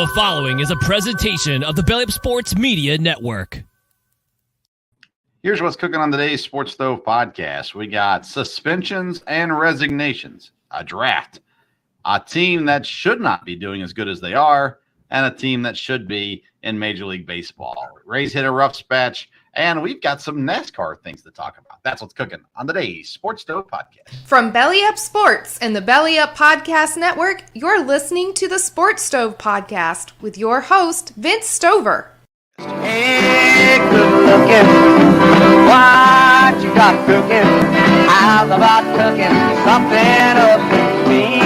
The following is a presentation of the Belly Up Sports Media Network. Here's what's cooking on today's Sports Stove podcast. We got suspensions and resignations, a draft, a team that should not be doing as good as they are, and a team that should be in Major League Baseball. Rays hit a rough patch, and we've got some NASCAR things to talk about. That's what's cooking on today's Sports Stove podcast. From Belly Up Sports and the Belly Up Podcast Network, you're listening to the Sports Stove podcast with your host, Vince Stover. Hey, good looking, what you got cooking? How's about cooking something up for me?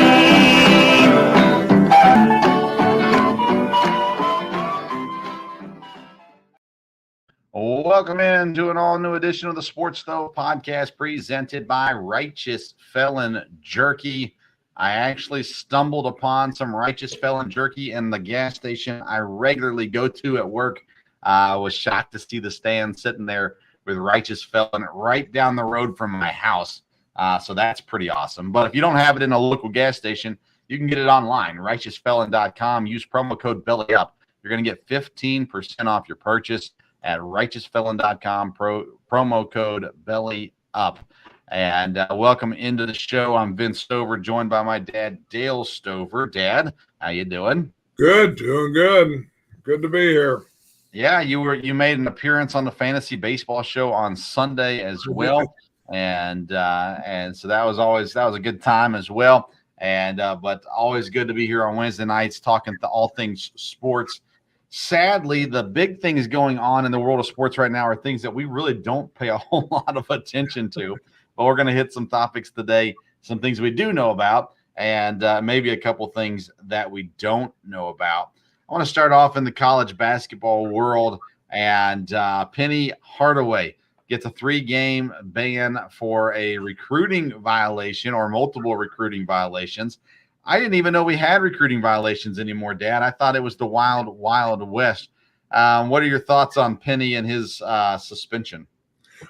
Welcome into an all-new edition of the Sports Stove podcast presented by Righteous Felon Jerky. I actually stumbled upon some Righteous Felon Jerky in the gas station I regularly go to at work. I was shocked to see the stand sitting there with Righteous Felon right down the road from my house. So that's pretty awesome. But if you don't have it in a local gas station, you can get it online, righteousfelon.com. Use promo code BELLYUP. You're going to get 15% off your purchase at righteousfelon.com, promo code BELLYUP. And welcome into the show. I'm Vince Stover, joined by my dad, Dale Stover. Dad, how you doing? Good, doing good. Good to be here. Yeah, you made an appearance on the Fantasy Baseball Show on Sunday as well, and so that was a good time as well. And but always good to be here on Wednesday nights talking to all things sports. Sadly, the big things going on in the world of sports right now are things that we really don't pay a whole lot of attention to. But we're going to hit some topics today, some things we do know about, and maybe a couple things that we don't know about. I want to start off in the college basketball world, and Penny Hardaway gets a 3-game ban for a recruiting violation or multiple recruiting violations. I didn't even know we had recruiting violations anymore, Dad. I thought it was the wild, wild west. What are your thoughts on Penny and his suspension?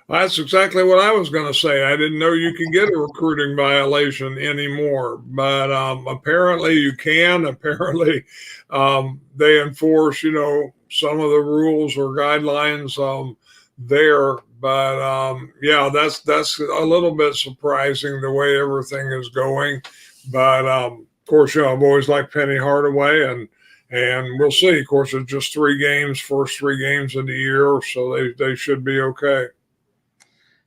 That's exactly what I was going to say. I didn't know you could get a recruiting violation anymore, but apparently you can. Apparently they enforce, some of the rules or guidelines there. But yeah, that's a little bit surprising the way everything is going. But of course, I've always liked Penny Hardaway, and we'll see. Of course, it's just 3 games, first 3 games of the year, so they should be okay.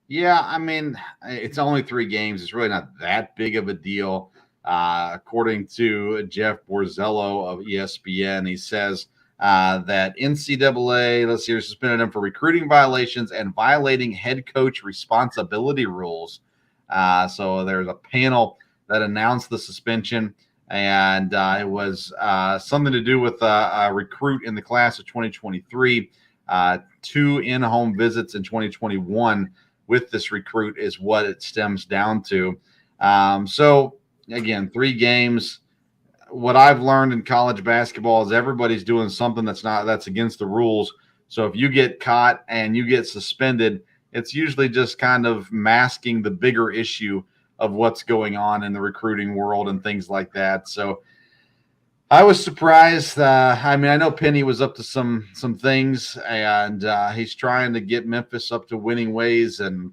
Yeah, I mean, it's only 3 games. It's really not that big of a deal. According to Jeff Borzello of ESPN, he says that NCAA, suspended him for recruiting violations and violating head coach responsibility rules. So there's a panel that announced the suspension, and it was something to do with a recruit in the class of 2023, 2 in-home visits in 2021 with this recruit is what it stems down to. So, again, 3 games. What I've learned in college basketball is everybody's doing something that's against the rules. So if you get caught and you get suspended, it's usually just kind of masking the bigger issue of what's going on in the recruiting world and things like that. So I was surprised. I know Penny was up to some things, and he's trying to get Memphis up to winning ways, and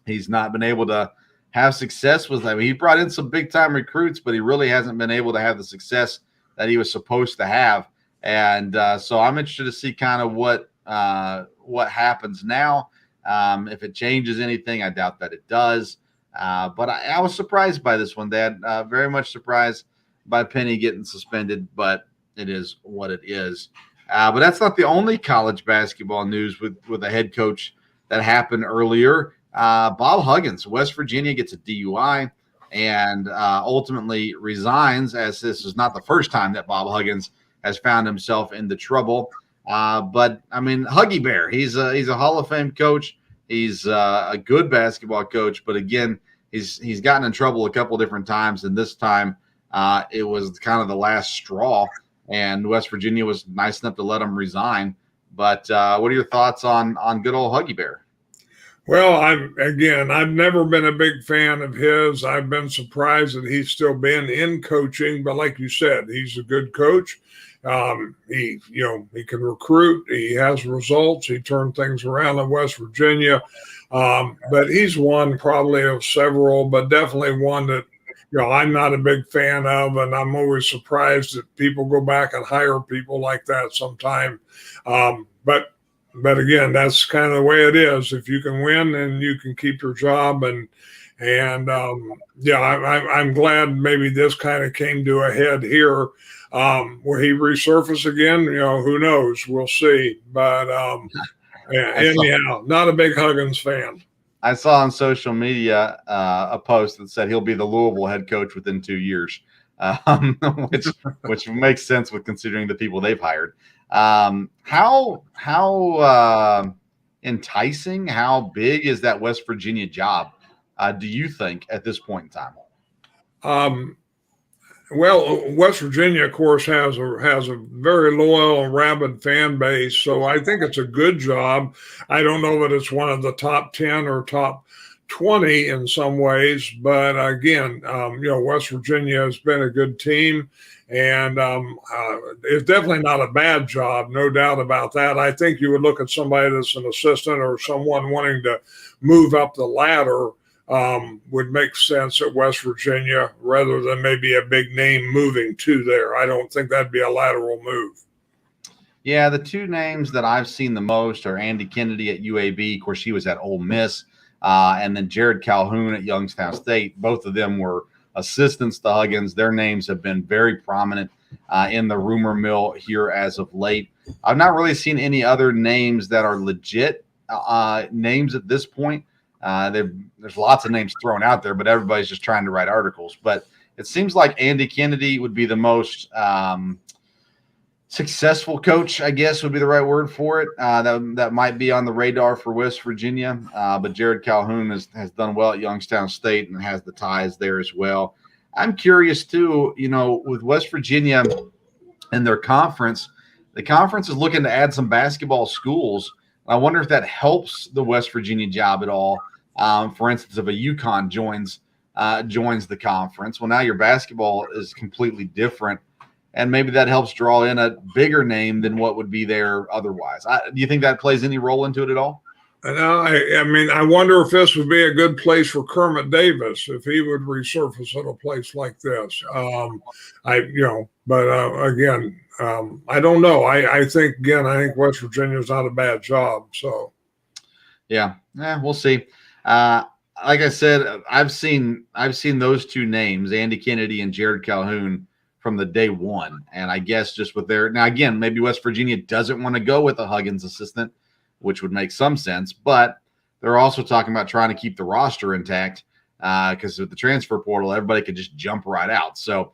he's not been able to have success with them. He brought in some big-time recruits, but he really hasn't been able to have the success that he was supposed to have. And so I'm interested to see kind of what happens now. If it changes anything, I doubt that it does. But I was surprised by this one, Dad. Very much surprised by Penny getting suspended, but it is what it is. But that's not the only college basketball news with a head coach that happened earlier. Bob Huggins, West Virginia, gets a DUI and ultimately resigns, as this is not the first time that Bob Huggins has found himself into trouble. But I mean, Huggy Bear, he's a Hall of Fame coach. He's a good basketball coach, but again, he's gotten in trouble a couple different times, and this time it was kind of the last straw. And West Virginia was nice enough to let him resign. But what are your thoughts on good old Huggy Bear? Well, I've never been a big fan of his. I've been surprised that he's still been in coaching, but like you said, he's a good coach. He can recruit. He has results. He turned things around in West Virginia. But he's one probably of several, but definitely one that, I'm not a big fan of, and I'm always surprised that people go back and hire people like that sometime. But again, that's kind of the way it is. If you can win, then you can keep your job. I'm glad maybe this kind of came to a head here. Will he resurface again? Who knows? We'll see. But anyhow, not a big Huggins fan. I saw on social media a post that said he'll be the Louisville head coach within 2 years, which makes sense with considering the people they've hired. How enticing, how big is that West Virginia job? Do you think at this point in time? Well, West Virginia, of course, has a very loyal and rabid fan base, so I think it's a good job. I don't know that it's one of the top 10 or top 20 in some ways, but again, West Virginia has been a good team, and it's definitely not a bad job, no doubt about that. I think you would look at somebody that's an assistant or someone wanting to move up the ladder. Would make sense at West Virginia rather than maybe a big name moving to there. I don't think that'd be a lateral move. Yeah, the two names that I've seen the most are Andy Kennedy at UAB. Of course, he was at Ole Miss, and then Jared Calhoun at Youngstown State. Both of them were assistants to Huggins. Their names have been very prominent in the rumor mill here as of late. I've not really seen any other names that are legit names at this point. There's lots of names thrown out there, but everybody's just trying to write articles. But it seems like Andy Kennedy would be the most successful coach, I guess would be the right word for it. That might be on the radar for West Virginia. But Jared Calhoun has done well at Youngstown State and has the ties there as well. I'm curious too, with West Virginia and their conference, the conference is looking to add some basketball schools. I wonder if that helps the West Virginia job at all. For instance, if a UConn joins the conference, well, now your basketball is completely different, and maybe that helps draw in a bigger name than what would be there otherwise. Do you think that plays any role into it at all? I wonder if this would be a good place for Kermit Davis if he would resurface at a place like this. Again, I don't know. I think West Virginia is not a bad job. So, yeah, we'll see. Like I said, I've seen those two names, Andy Kennedy and Jared Calhoun, from the day one. And I guess just with now again, maybe West Virginia doesn't want to go with a Huggins assistant, which would make some sense, but they're also talking about trying to keep the roster intact because with the transfer portal, everybody could just jump right out. So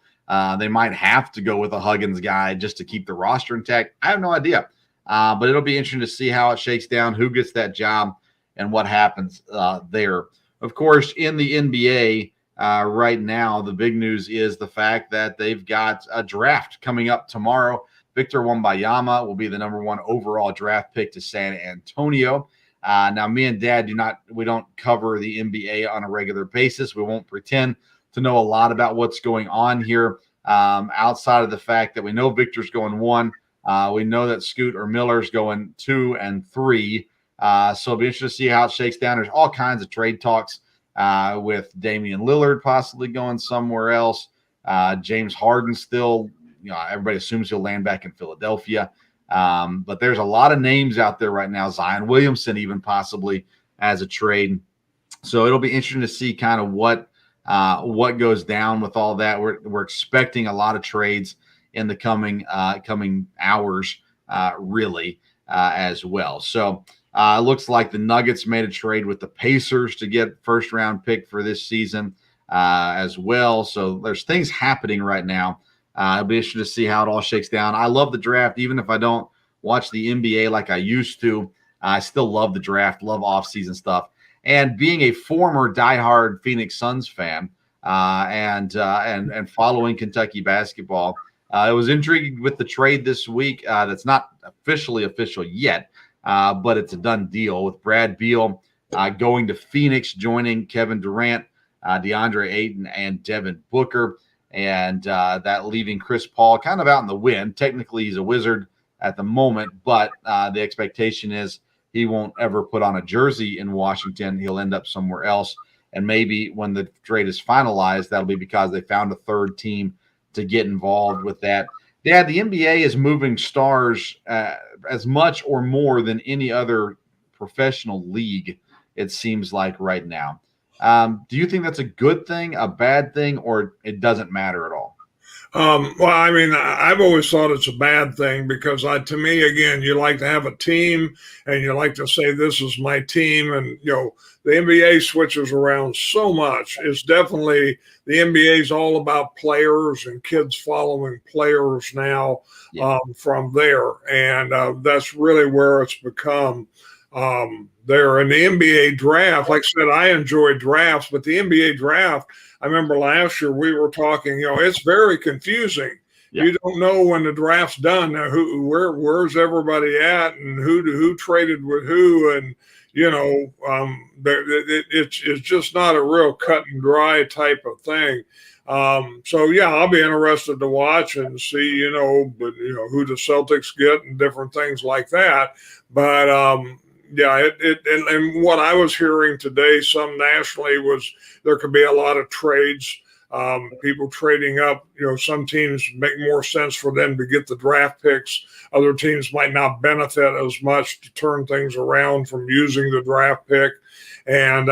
they might have to go with a Huggins guy just to keep the roster intact. I have no idea, but it'll be interesting to see how it shakes down, who gets that job, and what happens there. Of course, in the NBA right now, the big news is the fact that they've got a draft coming up tomorrow. Victor Wembanyama will be the number 1 overall draft pick to San Antonio. Now, me and Dad we don't cover the NBA on a regular basis. We won't pretend to know a lot about what's going on here outside of the fact that we know Victor's going 1. We know that Scoot or Miller's going 2 and 3. So it'll be interesting to see how it shakes down. There's all kinds of trade talks with Damian Lillard possibly going somewhere else. James Harden still, everybody assumes he'll land back in Philadelphia. But there's a lot of names out there right now. Zion Williamson even possibly as a trade. So it'll be interesting to see kind of what goes down with all that. We're expecting a lot of trades in the coming hours, really, as well. So it looks like the Nuggets made a trade with the Pacers to get first-round pick for this season as well. So there's things happening right now. It'll be interesting to see how it all shakes down. I love the draft. Even if I don't watch the NBA like I used to, I still love the draft, love off-season stuff. And being a former diehard Phoenix Suns fan and following Kentucky basketball, I was intrigued with the trade this week that's not officially official yet, but it's a done deal with Brad Beal going to Phoenix, joining Kevin Durant, DeAndre Ayton, and Devin Booker. And that leaving Chris Paul kind of out in the wind. Technically, he's a Wizard at the moment, but the expectation is he won't ever put on a jersey in Washington. He'll end up somewhere else. And maybe when the trade is finalized, that'll be because they found a third team to get involved with that. Dad, the NBA is moving stars as much or more than any other professional league, it seems like right now. Do you think that's a good thing, a bad thing, or it doesn't matter at all? Well, I mean, I've always thought it's a bad thing because to me, again, you like to have a team and you like to say, this is my team. And, the NBA switches around so much. It's definitely, the NBA is all about players and kids following players now from there. And that's really where it's become there. In the NBA draft, like I said, I enjoy drafts, but the NBA draft, I remember last year we were talking, it's very confusing. Yeah. You don't know when the draft's done. Now, where's everybody at, and who traded with who, and it's just not a real cut and dry type of thing. So yeah, I'll be interested to watch and see, who the Celtics get and different things like that. But yeah, and what I was hearing today, some nationally, was there could be a lot of trades, people trading up. Some teams make more sense for them to get the draft picks. Other teams might not benefit as much to turn things around from using the draft pick. And,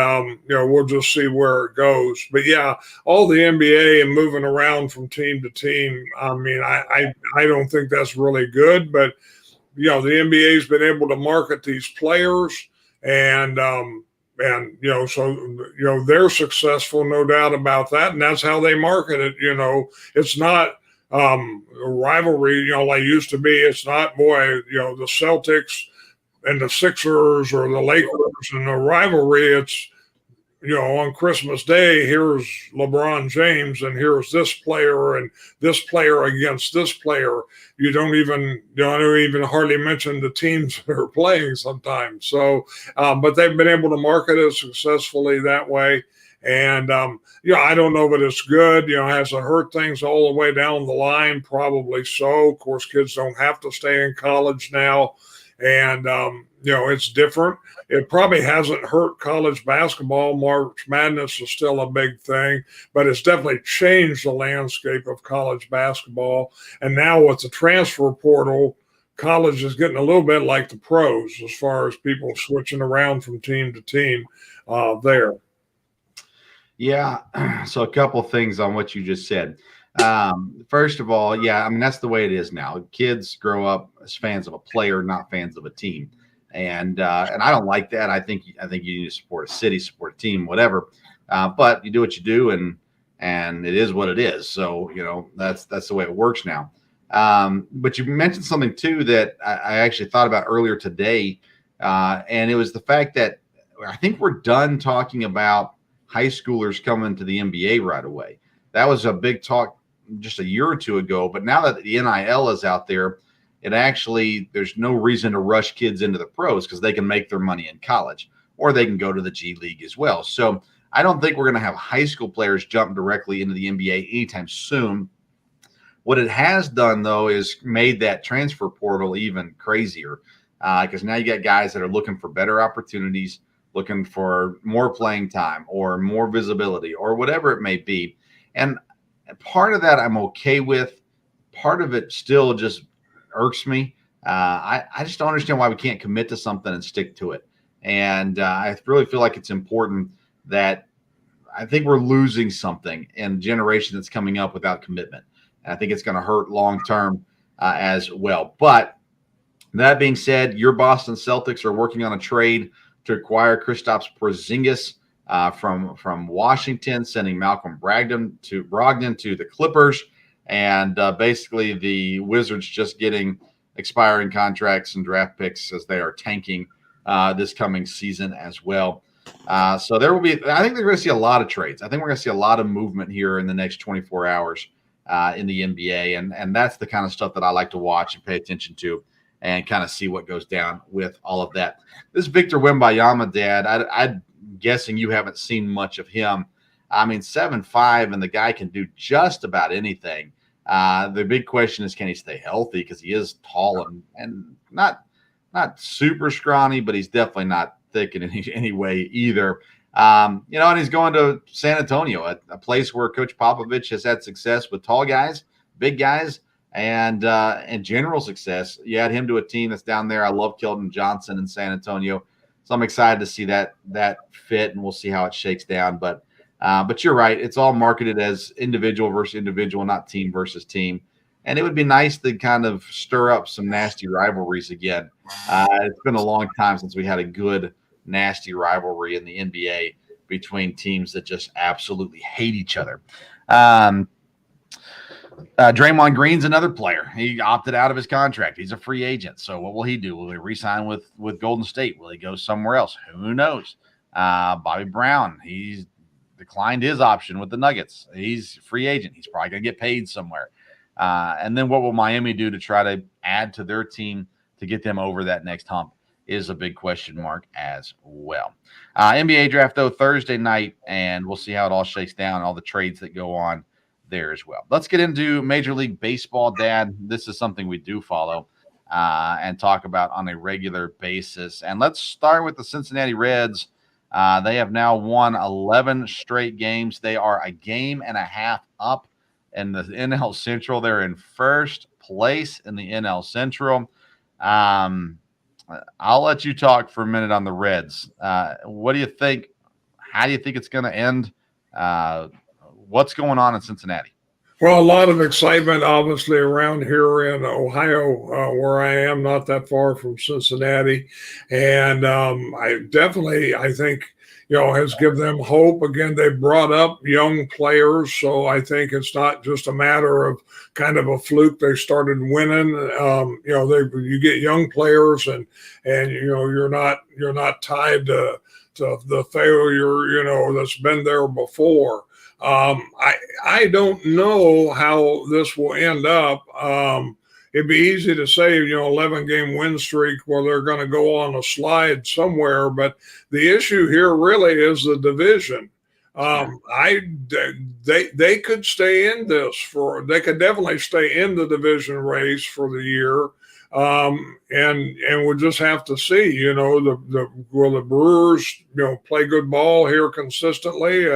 we'll just see where it goes. But yeah, all the NBA and moving around from team to team, I mean, I don't think that's really good, but the NBA's been able to market these players and so they're successful, no doubt about that. And that's how they market it. It's not a rivalry, like it used to be. It's not, the Celtics and the Sixers or the Lakers and the rivalry. It's, on Christmas Day, here's LeBron James and here's this player and this player against this player. You don't even hardly mention the teams that are playing sometimes. So, but they've been able to market it successfully that way. And, I don't know that it's good. Has it hurt things all the way down the line? Probably so. Of course, kids don't have to stay in college now. And, it's different. It probably hasn't hurt college basketball. March Madness is still a big thing, but it's definitely changed the landscape of college basketball. And now with the transfer portal, college is getting a little bit like the pros as far as people switching around from team to team there. Yeah. So a couple of things on what you just said. First of all, yeah, I mean, that's the way it is now. Kids grow up as fans of a player, not fans of a team. And I don't like that. I think you need to support a city, support a team, whatever. But you do what you do, and it is what it is. So, that's the way it works now. But you mentioned something too that I actually thought about earlier today. And it was the fact that I think we're done talking about high schoolers coming to the NBA right away. That was a big talk just a year or two ago. But now that the NIL is out there, there's no reason to rush kids into the pros because they can make their money in college, or they can go to the G League as well. So I don't think we're going to have high school players jump directly into the NBA anytime soon. What it has done, though, is made that transfer portal even crazier because now you got guys that are looking for better opportunities, looking for more playing time or more visibility or whatever it may be. And part of that I'm okay with. Part of it still just irks me. I just don't understand why we can't commit to something and stick to it. And I really feel like it's important that I think we're losing something in the generation that's coming up without commitment. And I think it's going to hurt long term as well. But that being said, your Boston Celtics are working on a trade to acquire Kristaps Porzingis from Washington, sending Malcolm Brogdon to the Clippers. And basically the Wizards just getting expiring contracts and draft picks as they are tanking this coming season as well. So there will be, I think they're going to see a lot of trades. I think we're going to see a lot of movement here in the next 24 hours in the NBA. And that's the kind of stuff that I like to watch and pay attention to and kind of see what goes down with all of that. This Victor Wembanyama, Dad, I'm guessing you haven't seen much of him. I mean, 7'5", and the guy can do just about anything. The big question is, can he stay healthy? Because he is tall and not super scrawny, but he's definitely not thick in any way either. And he's going to San Antonio, a place where Coach Popovich has had success with tall guys, big guys, and general success. You add him to a team that's down there. I love Keldon Johnson in San Antonio, so I'm excited to see that fit, and we'll see how it shakes down. But you're right; it's all marketed as individual versus individual, not team versus team. And it would be nice to kind of stir up some nasty rivalries again. It's been a long time since we had a good nasty rivalry in the NBA between teams that just absolutely hate each other. Draymond Green's another player. He opted out of his contract. He's a free agent. So what will he do? Will he re-sign with Golden State? Will he go somewhere else? Who knows? Bobby Brown, he's declined his option with the Nuggets. He's a free agent. He's probably going to get paid somewhere. And then what will Miami do to try to add to their team to get them over that next hump is a big question mark as well. NBA draft, though, Thursday night, and we'll see how it all shakes down, all the trades that go on there as well. Let's get into Major League Baseball, Dad. This is something we do follow and talk about on a regular basis. And let's start with the Cincinnati Reds. They have now won 11 straight games. They are a game and a half up in the NL Central. They're in first place in the NL Central. I'll let you talk for a minute on the Reds. What do you think? How do you think it's going to end? What's going on in Cincinnati? Well, a lot of excitement, obviously, around here in Ohio, where I am, not that far from Cincinnati. And I think, has given them hope. Again, they brought up young players, so I think it's not just a matter of kind of a fluke. They started winning. You get young players, and you're not tied to the failure, that's been there before. I don't know how this will end up. It'd be easy to say, 11-game win streak, well, they're going to go on a slide somewhere. But the issue here really is the division. They could stay in they could definitely stay in the division race for the year. And we'll just have to see, will the Brewers, play good ball here consistently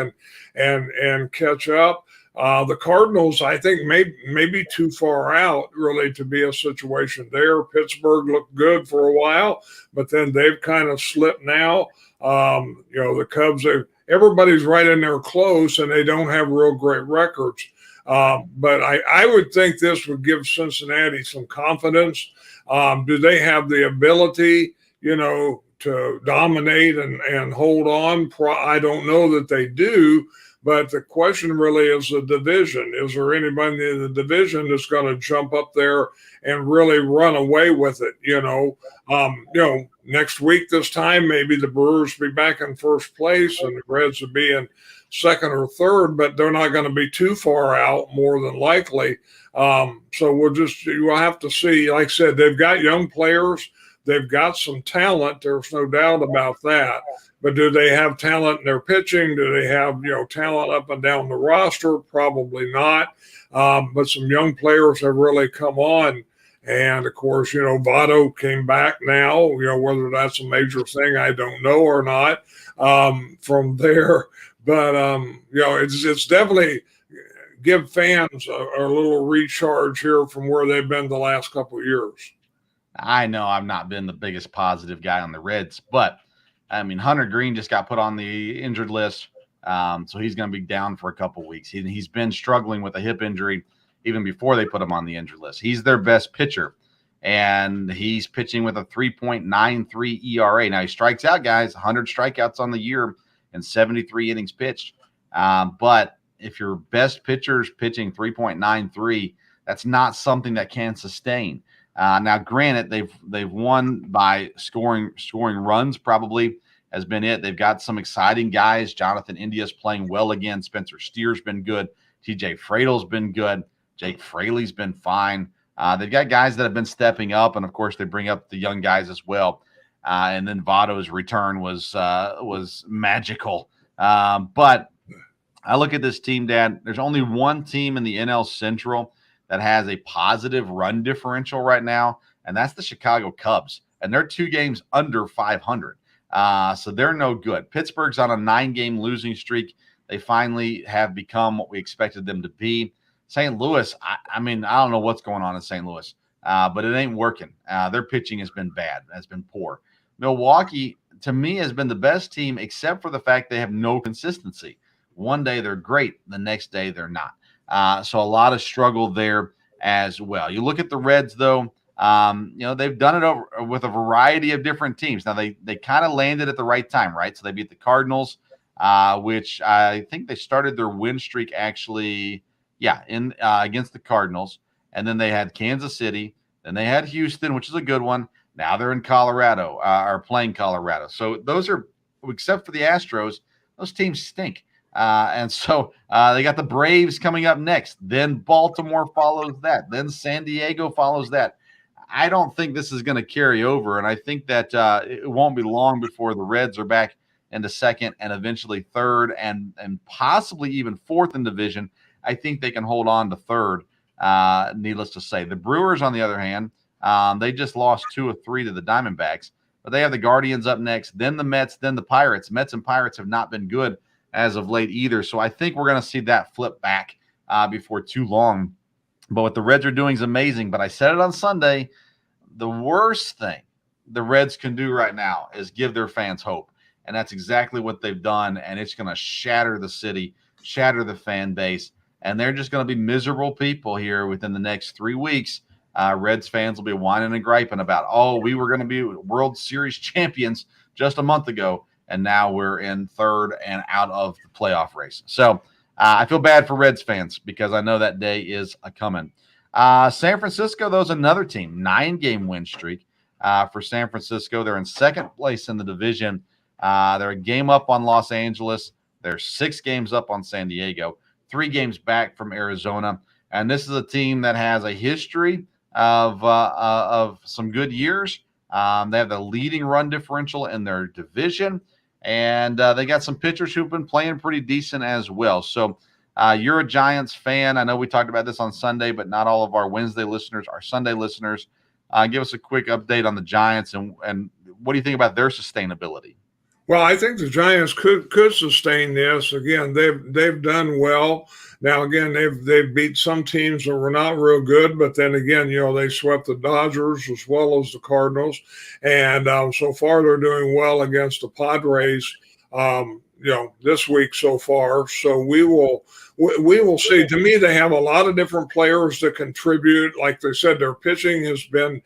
and catch up. The Cardinals, I think, may be too far out, really, to be a situation there. Pittsburgh looked good for a while, but then they've kind of slipped now. The Cubs, everybody's right in there close, and they don't have real great records. But I would think this would give Cincinnati some confidence. Do they have the ability, to dominate and hold on? I don't know that they do. But the question really is the division. Is there anybody in the division that's going to jump up there and really run away with it? Next week this time, maybe the Brewers will be back in first place and the Reds will be in second or third, but they're not going to be too far out, more than likely. So we'll have to see. Like I said, they've got young players. They've got some talent. There's no doubt about that. But do they have talent in their pitching? Do they have, talent up and down the roster? Probably not. But some young players have really come on. And, of course, Votto came back now. Whether that's a major thing, I don't know or not from there. But, it's definitely give fans a little recharge here from where they've been the last couple of years. I know I've not been the biggest positive guy on the Reds, but Hunter Green just got put on the injured list, so he's going to be down for a couple weeks. He's been struggling with a hip injury even before they put him on the injured list. He's their best pitcher, and he's pitching with a 3.93 ERA. Now, he strikes out, guys, 100 strikeouts on the year and 73 innings pitched. But if your best pitcher's pitching 3.93, that's not something that can sustain. Now, granted, they've won by scoring runs. Probably has been it. They've got some exciting guys. Jonathan India's playing well again. Spencer Steer's been good. TJ Fradle's been good. Jake Fraley's been fine. They've got guys that have been stepping up, and of course they bring up the young guys as well. And then Votto's return was magical. But I look at this team, Dad. There's only one team in the NL Central that has a positive run differential right now, and that's the Chicago Cubs. And they're 2 games under 500. So they're no good. Pittsburgh's on a 9-game losing streak. They finally have become what we expected them to be. St. Louis, I mean, I don't know what's going on in St. Louis, but it ain't working. Their pitching has been bad, has been poor. Milwaukee, to me, has been the best team, except for the fact they have no consistency. One day they're great, the next day they're not. So a lot of struggle there as well. You look at the Reds, though. They've done it with a variety of different teams. Now, they kind of landed at the right time, right? So they beat the Cardinals, which I think they started their win streak actually, against the Cardinals. And then they had Kansas City. Then they had Houston, which is a good one. Now they're in Colorado, are playing Colorado. So those are, except for the Astros, those teams stink. And so they got the Braves coming up next. Then Baltimore follows that. Then San Diego follows that. I don't think this is going to carry over, and I think that it won't be long before the Reds are back into second and eventually third and possibly even fourth in division. I think they can hold on to third, needless to say. The Brewers, on the other hand, they just lost 2 of 3 to the Diamondbacks, but they have the Guardians up next, then the Mets, then the Pirates. Mets and Pirates have not been good as of late either, so I think we're going to see that flip back before too long. But what the Reds are doing is amazing. But I said it on Sunday, the worst thing the Reds can do right now is give their fans hope. And that's exactly what they've done. And it's going to shatter the city, shatter the fan base. And they're just going to be miserable people here within the next 3 weeks. Reds fans will be whining and griping about, we were going to be World Series champions just a month ago. And now we're in third and out of the playoff race. So I feel bad for Reds fans because I know that day is a-coming. San Francisco, though, is another team. 9-game win streak for San Francisco. They're in second place in the division. They're a game up on Los Angeles. They're 6 games up on San Diego, 3 games back from Arizona. And this is a team that has a history of some good years. They have the leading run differential in their division. And they got some pitchers who've been playing pretty decent as well. So you're a Giants fan. I know we talked about this on Sunday, but not all of our Wednesday listeners are Sunday listeners. Give us a quick update on the Giants and what do you think about their sustainability? Well, I think the Giants could sustain this. Again, they've done well. Now, again, they've beat some teams that were not real good, but then again, they swept the Dodgers as well as the Cardinals, and so far they're doing well against the Padres. This week so far. So we will see. To me, they have a lot of different players that contribute. Like they said, their pitching has been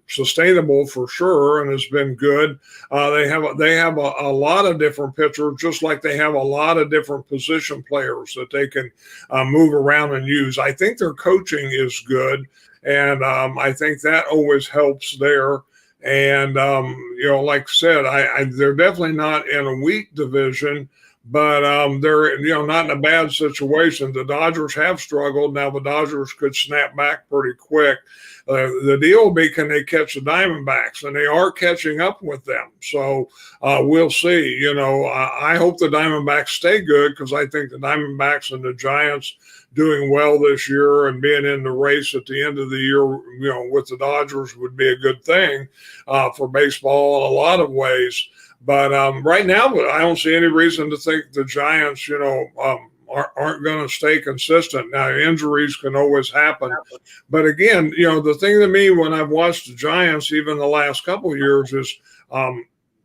sustainable for sure and has been good. They have a lot of different pitchers, just like they have a lot of different position players that they can move around and use. I think their coaching is good, and I think that always helps there. And, like I said, they're definitely not in a weak division, but they're, not in a bad situation. The Dodgers have struggled. Now the Dodgers could snap back pretty quick. The deal will be, can they catch the Diamondbacks? And they are catching up with them. So we'll see. I hope the Diamondbacks stay good because I think the Diamondbacks and the Giants doing well this year and being in the race at the end of the year, with the Dodgers would be a good thing for baseball in a lot of ways. But right now, I don't see any reason to think the Giants, aren't going to stay consistent. Now, injuries can always happen. But again, the thing to me when I've watched the Giants, even the last couple of years, is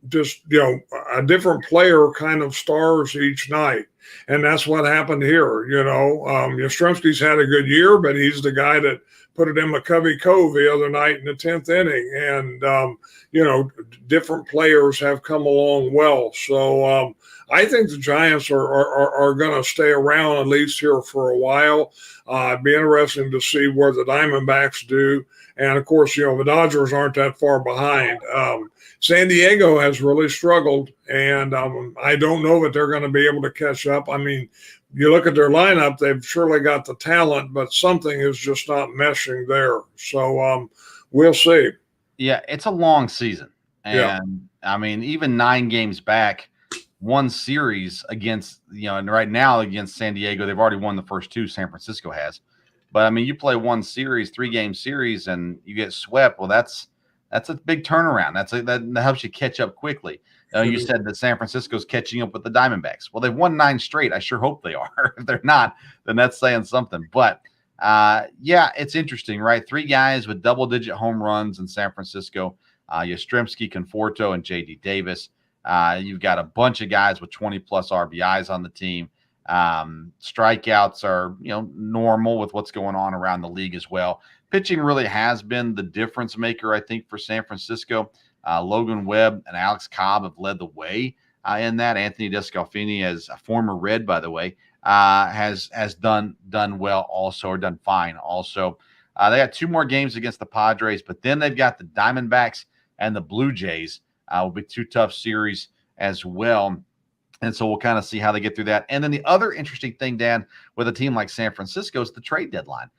just, a different player kind of stars each night. And that's what happened here. Yastrzemski's had a good year, but he's the guy that put it in McCovey Cove the other night in the 10th inning. And, different players have come along well. So I think the Giants are going to stay around at least here for a while. It'd be interesting to see where the Diamondbacks do. And, of course, the Dodgers aren't that far behind. San Diego has really struggled, and I don't know that they're going to be able to catch up. I mean, you look at their lineup, they've surely got the talent, but something is just not meshing there. So we'll see. Yeah, it's a long season. Yeah. And I mean, even 9 games back, one series against, and right now against San Diego, they've already won the first 2. San Francisco has. But I mean, you play one series, 3-game series, and you get swept. Well, that's a big turnaround. That helps you catch up quickly. You said that San Francisco's catching up with the Diamondbacks. Well, they've won 9 straight. I sure hope they are. If they're not, then that's saying something. But yeah, it's interesting, right? 3 guys with double-digit home runs in San Francisco: Yastrzemski, Conforto, and J.D. Davis. You've got a bunch of guys with 20-plus RBIs on the team. Strikeouts are, normal with what's going on around the league as well. Pitching really has been the difference maker, I think, for San Francisco. Logan Webb and Alex Cobb have led the way in that. Anthony Descalfini, as a former Red, by the way, has done well also, or done fine also. They got 2 more games against the Padres, but then they've got the Diamondbacks and the Blue Jays. Will be 2 tough series as well. And so we'll kind of see how they get through that. And then the other interesting thing, Dan, with a team like San Francisco is the trade deadline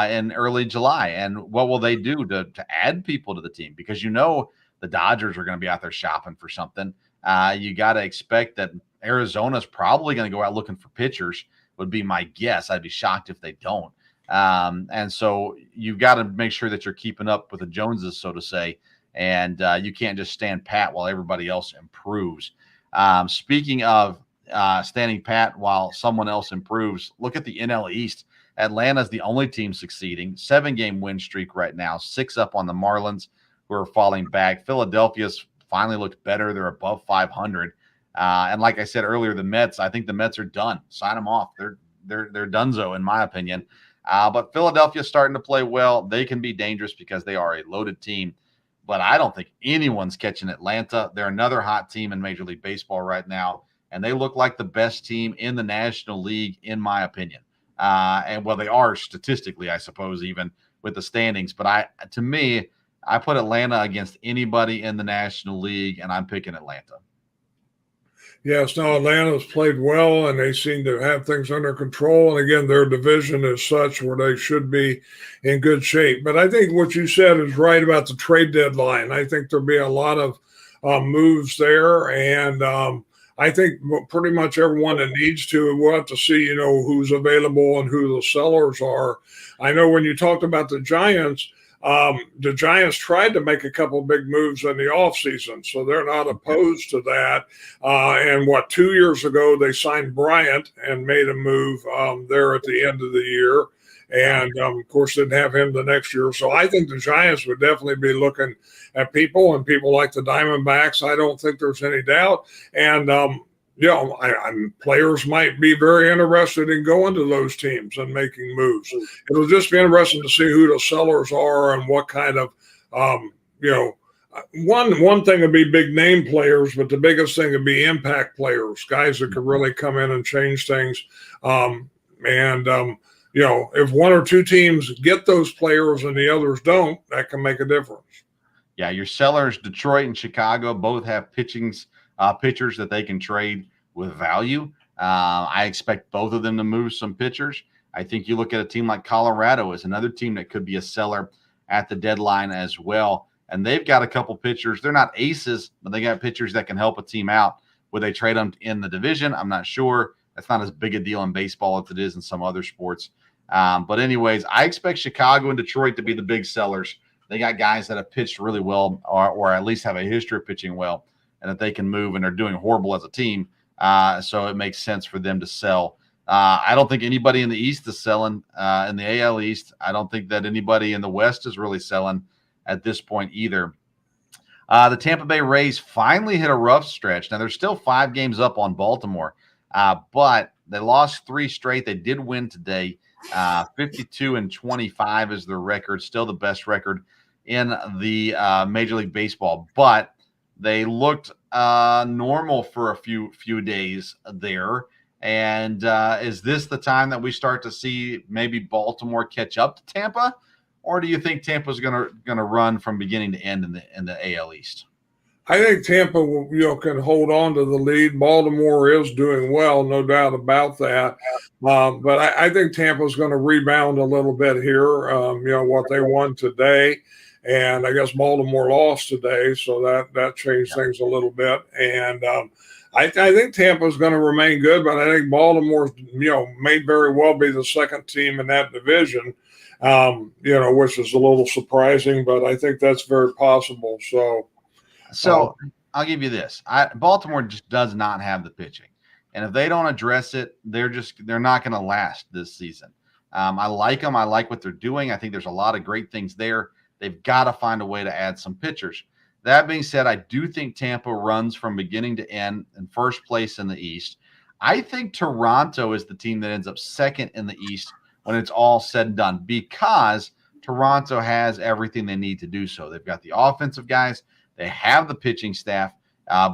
in early July. And what will they do to add people to the team? Because the Dodgers are going to be out there shopping for something. You got to expect that Arizona's probably going to go out looking for pitchers, would be my guess. I'd be shocked if they don't. And so you've got to make sure that you're keeping up with the Joneses, so to say, and you can't just stand pat while everybody else improves. Speaking of standing pat while someone else improves, look at the NL East. Atlanta's the only team succeeding. 7-game win streak right now, 6 up on the Marlins, who are falling back. Philadelphia's finally looked better. They're above 500. And like I said earlier, the Mets, I think the Mets are done. Sign them off. They're donezo, in my opinion. But Philadelphia's starting to play well. They can be dangerous because they are a loaded team. But I don't think anyone's catching Atlanta. They're another hot team in Major League Baseball right now, and they look like the best team in the National League, in my opinion. And well, they are statistically, I suppose, even with the standings. But to me, I put Atlanta against anybody in the National League, and I'm picking Atlanta. Yes, no, Atlanta's played well, and they seem to have things under control. And again, their division is such where they should be in good shape. But I think what you said is right about the trade deadline. I think there'll be a lot of moves there, and I think pretty much everyone that needs to, we'll have to see, who's available and who the sellers are. I know when you talked about the Giants tried to make a couple big moves in the offseason, so they're not opposed to that. And 2 years ago, they signed Bryant and made a move there at the end of the year. And, of course, didn't have him the next year. So I think the Giants would definitely be looking at people, and people like the Diamondbacks. I don't think there's any doubt. And, players might be very interested in going to those teams and making moves. It'll just be interesting to see who the sellers are and what kind of, one thing would be big name players, but the biggest thing would be impact players, guys that could really come in and change things. If 1 or 2 teams get those players and the others don't, that can make a difference. Yeah, your sellers, Detroit and Chicago, both have pitchers that they can trade with value. I expect both of them to move some pitchers. I think you look at a team like Colorado as another team that could be a seller at the deadline as well. And they've got a couple pitchers. They're not aces, but they got pitchers that can help a team out. Would they trade them in the division? I'm not sure. That's not as big a deal in baseball as it is in some other sports. But anyways, I expect Chicago and Detroit to be the big sellers. They got guys that have pitched really well, or at least have a history of pitching well, and that they can move, and they're doing horrible as a team. So it makes sense for them to sell. I don't think anybody in the East is selling in the AL East. I don't think that anybody in the West is really selling at this point either. The Tampa Bay Rays finally hit a rough stretch. Now, they're still 5 games up on Baltimore, but they lost 3 straight. They did win today. 52-25 is their record, still the best record in the Major League Baseball. But they looked normal for a few days there. And is this the time that we start to see maybe Baltimore catch up to Tampa? Or do you think Tampa's gonna run from beginning to end in the AL East? I think Tampa will, can hold on to the lead. Baltimore is doing well, no doubt about that. But I think Tampa's going to rebound a little bit here. What they won today, and I guess Baltimore lost today, so that changed things a little bit. And I think Tampa's going to remain good, but I think Baltimore, may very well be the second team in that division. Which is a little surprising, but I think that's very possible. So I'll give you this. Baltimore just does not have the pitching. And if they don't address it, they're not going to last this season. I like them. I like what they're doing. I think there's a lot of great things there. They've got to find a way to add some pitchers. That being said, I do think Tampa runs from beginning to end in first place in the East. I think Toronto is the team that ends up second in the East when it's all said and done, because Toronto has everything they need to do so. They've got the offensive guys. They have the pitching staff,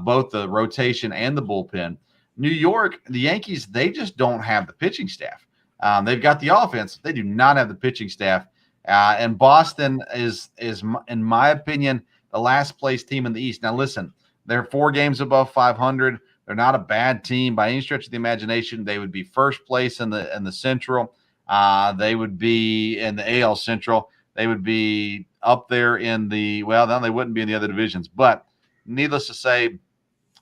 both the rotation and the bullpen. New York, the Yankees, they just don't have the pitching staff. They've got the offense. They do not have the pitching staff. And Boston is, in my opinion, the last place team in the East. Now, listen, they're 4 games above 500. They're not a bad team by any stretch of the imagination. They would be first place in the Central. They would be in the AL Central. They would be up there in they wouldn't be in the other divisions. But needless to say,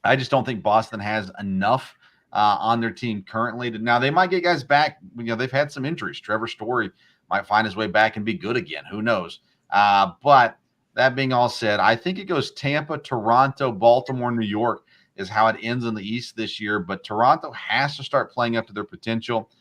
I just don't think Boston has enough on their team currently. Now, they might get guys back. They've had some injuries. Trevor Story might find his way back and be good again. Who knows? But that being all said, I think it goes Tampa, Toronto, Baltimore, New York is how it ends in the East this year. But Toronto has to start playing up to their potential.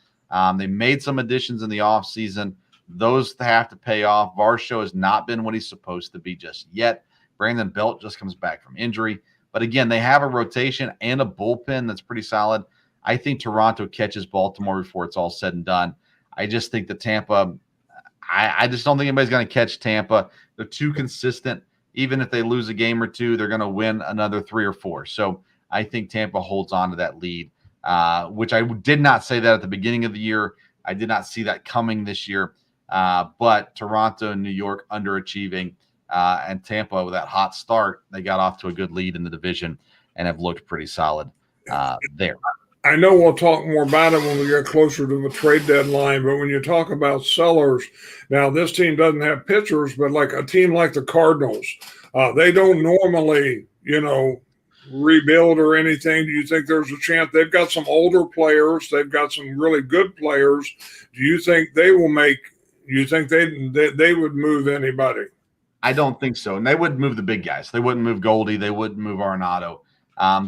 They made some additions in the offseason. Those have to pay off. Varsho has not been what he's supposed to be just yet. Brandon Belt just comes back from injury. But again, they have a rotation and a bullpen that's pretty solid. I think Toronto catches Baltimore before it's all said and done. I just think that Tampa, I just don't think anybody's going to catch Tampa. They're too consistent. Even if they lose a game or two, they're going to win another 3 or 4. So I think Tampa holds on to that lead, which I did not say that at the beginning of the year. I did not see that coming this year. But Toronto and New York underachieving, and Tampa with that hot start, they got off to a good lead in the division and have looked pretty solid there. I know we'll talk more about it when we get closer to the trade deadline, but when you talk about sellers, now this team doesn't have pitchers, but like a team like the Cardinals, they don't normally, rebuild or anything. Do you think there's a chance? They've got some older players. They've got some really good players. Do you think they will you think they would move anybody? I don't think so. And they wouldn't move the big guys. They wouldn't move Goldie. They wouldn't move Arenado.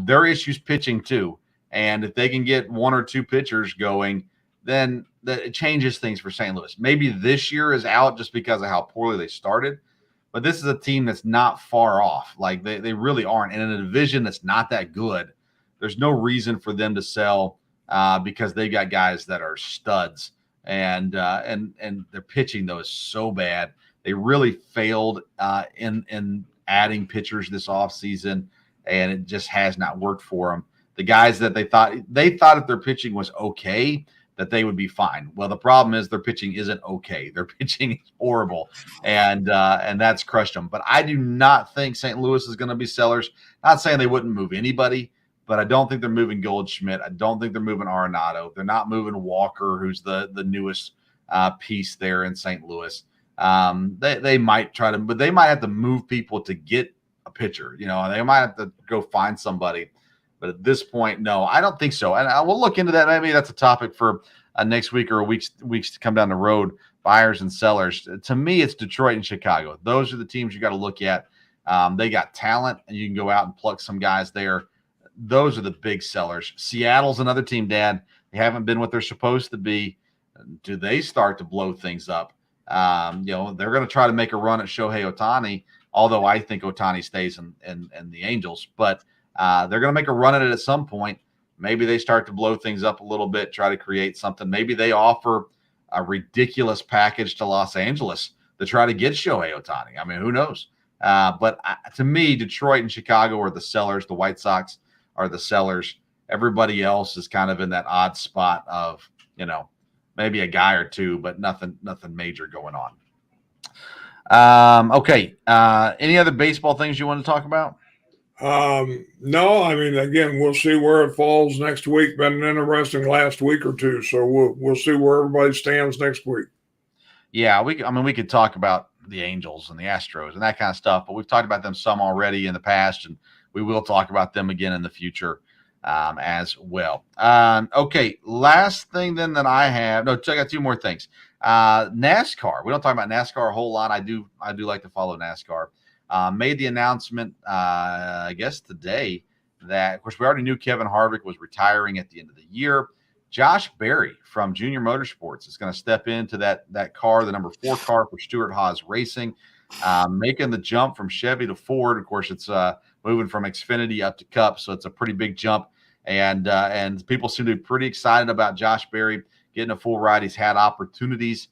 Their issue's pitching too. And if they can get 1 or 2 pitchers going, then it changes things for St. Louis. Maybe this year is out just because of how poorly they started. But this is a team that's not far off. Like they really aren't. And in a division that's not that good, there's no reason for them to sell because they've got guys that are studs. And their pitching, though, is so bad. They really failed in adding pitchers this offseason, and it just has not worked for them. The guys that they thought if their pitching was okay, that they would be fine. Well, the problem is their pitching isn't okay. Their pitching is horrible, and that's crushed them. But I do not think St. Louis is going to be sellers. Not saying they wouldn't move anybody, but I don't think they're moving Goldschmidt. I don't think they're moving Arenado. They're not moving Walker, who's the newest piece there in St. Louis. They might try to, but they might have to move people to get a pitcher. They might have to go find somebody. But at this point, no, I don't think so. And I will look into that. Maybe that's a topic for next week or weeks to come down the road, buyers and sellers. To me, it's Detroit and Chicago. Those are the teams you got to look at. They got talent, and you can go out and pluck some guys there. Those are the big sellers. Seattle's another team, Dad. They haven't been what they're supposed to be. Do they start to blow things up? They're going to try to make a run at Shohei Ohtani, although I think Ohtani stays in the Angels. But they're going to make a run at it at some point. Maybe they start to blow things up a little bit, try to create something. Maybe they offer a ridiculous package to Los Angeles to try to get Shohei Ohtani. I mean, who knows? But to me, Detroit and Chicago are the sellers. The White Sox are the sellers. Everybody else is kind of in that odd spot of, maybe a guy or two, but nothing major going on. Okay. Any other baseball things you want to talk about? No, I mean, again, we'll see where it falls next week. Been an interesting last week or two, so we'll see where everybody stands next week. Yeah, we could talk about the Angels and the Astros and that kind of stuff, but we've talked about them some already in the past, and we will talk about them again in the future as well. Okay, last thing then that I have. No, I got two more things. NASCAR. We don't talk about NASCAR a whole lot. I do like to follow NASCAR. Made the announcement, I guess today, that of course we already knew Kevin Harvick was retiring at the end of the year. Josh Berry from Junior Motorsports is going to step into that car, the number 4 car for Stewart-Haas Racing, making the jump from Chevy to Ford. Of course, it's moving from Xfinity up to Cup, so it's a pretty big jump. And people seem to be pretty excited about Josh Berry getting a full ride. He's had opportunities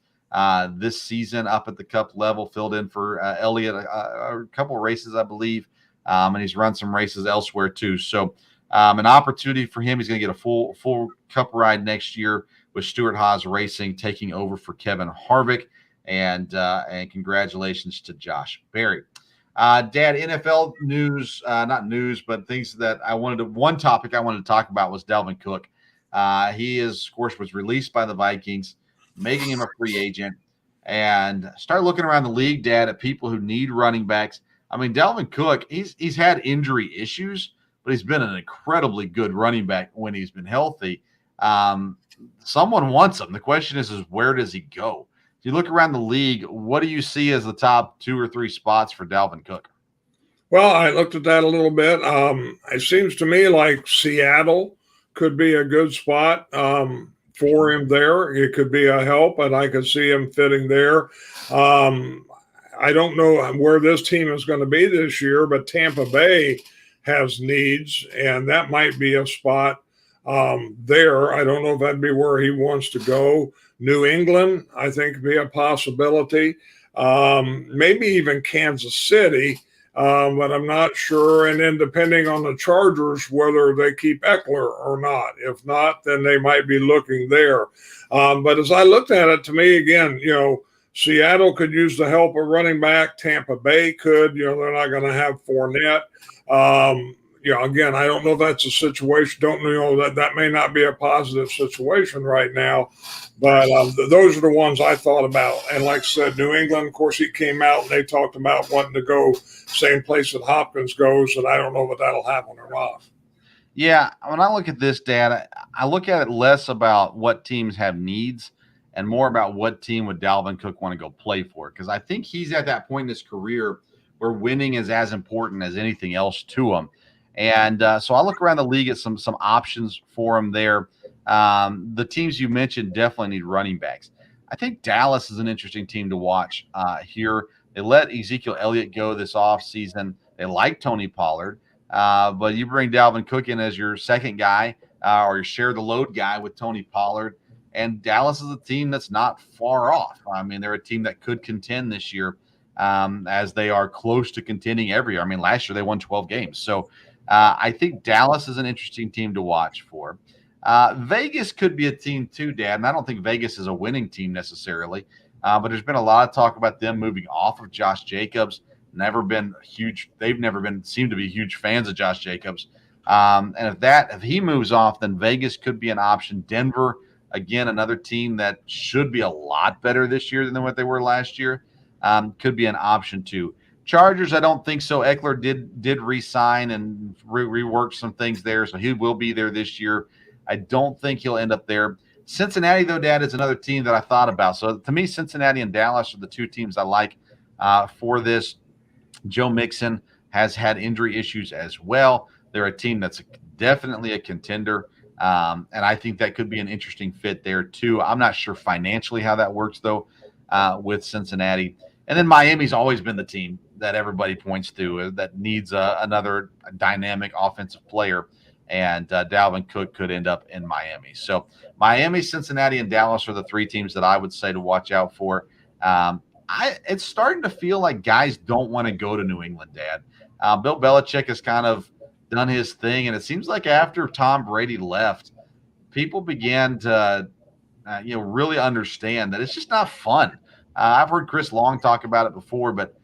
this season up at the Cup level, filled in for Elliott a couple of races, I believe, and he's run some races elsewhere too. So an opportunity for him. He's going to get a full Cup ride next year with Stewart-Haas Racing taking over for Kevin Harvick. And congratulations to Josh Berry. Dad, NFL news, not news, but things that one topic I wanted to talk about was Dalvin Cook. He is, of course, was released by the Vikings, making him a free agent, and start looking around the league, Dad, at people who need running backs. I mean, Dalvin Cook, he's had injury issues, but he's been an incredibly good running back when he's been healthy. Someone wants him. The question is where does he go? If you look around the league, what do you see as the top 2 or 3 spots for Dalvin Cook? Well, I looked at that a little bit. It seems to me like Seattle could be a good spot for him there. It could be a help, and I could see him fitting there. I don't know where this team is going to be this year, but Tampa Bay has needs, and that might be a spot there. I don't know if that'd be where he wants to go. New England, I think, would be a possibility. Maybe even Kansas City, but I'm not sure. And then depending on the Chargers, whether they keep Eckler or not. If not, then they might be looking there. But as I looked at it, to me, again, Seattle could use the help of running back. Tampa Bay could. They're not going to have Fournette. Again, I don't know if that's a situation. Don't know that may not be a positive situation right now, but those are the ones I thought about. And like I said, New England, of course, he came out and they talked about wanting to go same place that Hopkins goes, and I don't know if that'll happen or not. Yeah, when I look at this, Dad, I look at it less about what teams have needs and more about what team would Dalvin Cook want to go play for, because I think he's at that point in his career where winning is as important as anything else to him. And so I look around the league at some options for him there. The teams you mentioned definitely need running backs. I think Dallas is an interesting team to watch here. They let Ezekiel Elliott go this offseason. They like Tony Pollard, but you bring Dalvin Cook in as your second guy or your share the load guy with Tony Pollard. And Dallas is a team that's not far off. I mean, they're a team that could contend this year as they are close to contending every year. I mean, last year they won 12 games. So I think Dallas is an interesting team to watch for. Vegas could be a team too, Dad, and I don't think Vegas is a winning team necessarily, but there's been a lot of talk about them moving off of Josh Jacobs. They've never been seemed to be huge fans of Josh Jacobs. And if he moves off, then Vegas could be an option. Denver, again, another team that should be a lot better this year than what they were last year, could be an option too. Chargers, I don't think so. Eckler did re-sign and rework some things there, so he will be there this year. I don't think he'll end up there. Cincinnati, though, Dad, is another team that I thought about. So to me, Cincinnati and Dallas are the two teams I like for this. Joe Mixon has had injury issues as well. They're a team that's definitely a contender, and I think that could be an interesting fit there too. I'm not sure financially how that works, though, with Cincinnati. And then Miami's always been the team that everybody points to that needs another dynamic offensive player, and Dalvin Cook could end up in Miami. So Miami, Cincinnati, and Dallas are the 3 teams that I would say to watch out for. It's starting to feel like guys don't want to go to New England, Dad. Bill Belichick has kind of done his thing, and it seems like after Tom Brady left, people began to really understand that it's just not fun. I've heard Chris Long talk about it before, but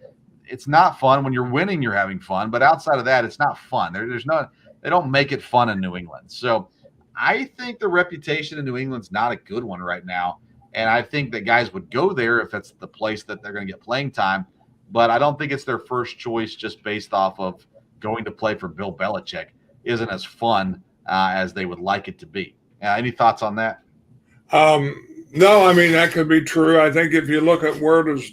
it's not fun. When you're winning, you're having fun. But outside of that, it's not fun. They don't make it fun in New England. So I think the reputation in New England's not a good one right now. And I think that guys would go there if it's the place that they're going to get playing time. But I don't think it's their first choice just based off of going to play for Bill Belichick isn't as fun as they would like it to be. Any thoughts on that? No, I mean, that could be true. I think if you look at where does,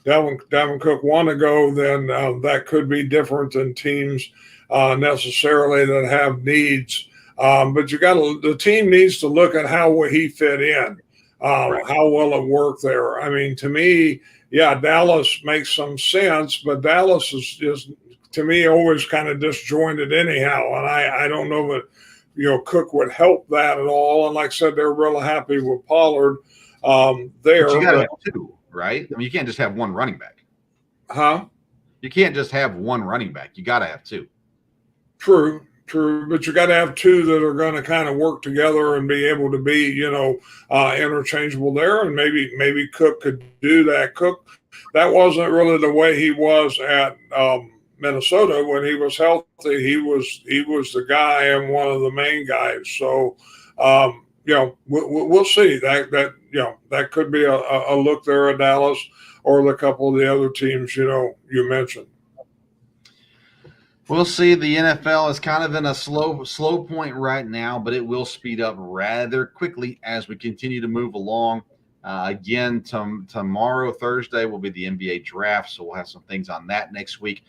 Dalvin Cook want to go, then that could be different than teams necessarily that have needs. But the team needs to look at how will he fit in, Right. how will it work there. I mean, to me, yeah, Dallas makes some sense, but Dallas is just, to me, always kind of disjointed anyhow. And I don't know that, Cook would help that at all. And like I said, they're really happy with Pollard there. But you got to have two, right? I mean, you can't just have one running back. Huh? You can't just have one running back. You got to have two. True. But you got to have two that are going to kind of work together and be able to be, interchangeable there. And maybe Cook could do that. Cook, that wasn't really the way he was at Minnesota. When he was healthy, he was the guy and one of the main guys. So, we'll see. That could be a look there at Dallas or a couple of the other teams, you mentioned. We'll see. The NFL is kind of in a slow point right now, but it will speed up rather quickly as we continue to move along. Again, tomorrow, Thursday, will be the NBA draft, so we'll have some things on that next week.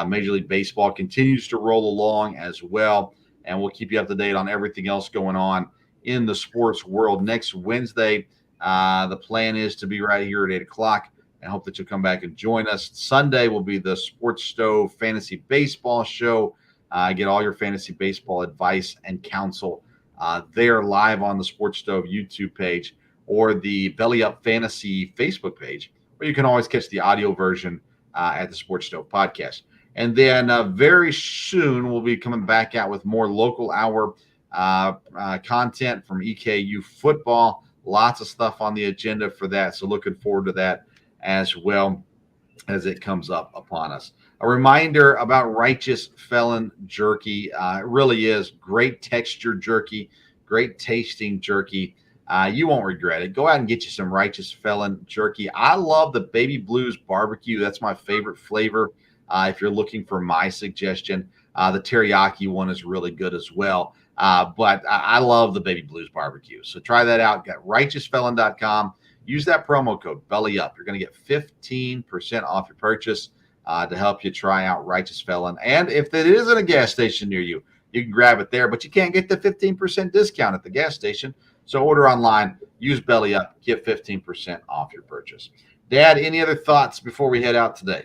Major League Baseball continues to roll along as well, and we'll keep you up to date on everything else going on in the sports world. Next Wednesday, the plan is to be right here at 8 o'clock. I hope that you'll come back and join us. Sunday will be the Sports Stove Fantasy Baseball Show. Get all your fantasy baseball advice and counsel there live on the Sports Stove YouTube page or the Belly Up Fantasy Facebook page, or you can always catch the audio version at the Sports Stove Podcast. And then very soon we'll be coming back out with more local hour content from EKU football. Lots of stuff on the agenda for that, so looking forward to that as well as it comes up upon us. A reminder about Righteous Felon Jerky. It really is great texture jerky, great tasting jerky. You won't regret it. Go out and get you some Righteous Felon Jerky. I love the Baby Blues Barbecue. That's my favorite flavor. If you're looking for my suggestion, the teriyaki one is really good as well. But I love the Baby Blues Barbecue. So try that out. Got righteousfelon.com. Use that promo code BELLYUP. You're going to get 15% off your purchase to help you try out Righteous Felon. And if it isn't a gas station near you, you can grab it there. But you can't get the 15% discount at the gas station. So order online, use BELLYUP, get 15% off your purchase. Dad, any other thoughts before we head out today?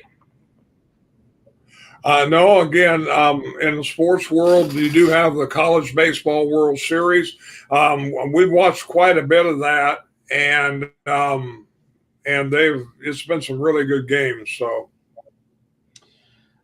No, again, in the sports world, you do have the College Baseball World Series. We've watched quite a bit of that. And it's been some really good games. So,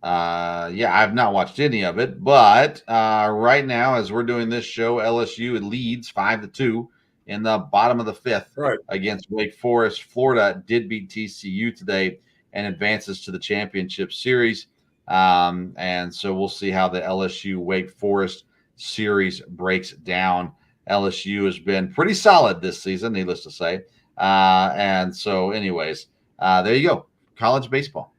I've not watched any of it, but right now, as we're doing this show, LSU leads 5-2 in the bottom of the fifth against Wake Forest. Florida did beat TCU today and advances to the championship series. And so we'll see how the LSU Wake Forest series breaks down. LSU has been pretty solid this season, needless to say. And so anyways, there you go. College baseball.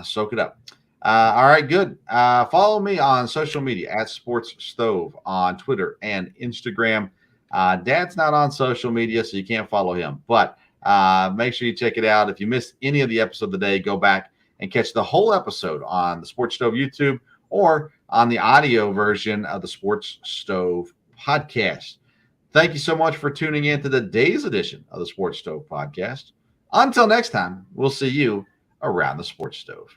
Soak it up. All right, good. Follow me on social media at Sports Stove on Twitter and Instagram. Dad's not on social media, so you can't follow him. But make sure you check it out. If you missed any of the episode of the day, go back and catch the whole episode on the Sports Stove YouTube or on the audio version of the Sports Stove podcast. Thank you so much for tuning in to today's edition of the Sports Stove podcast. Until next time, we'll see you around the Sports Stove.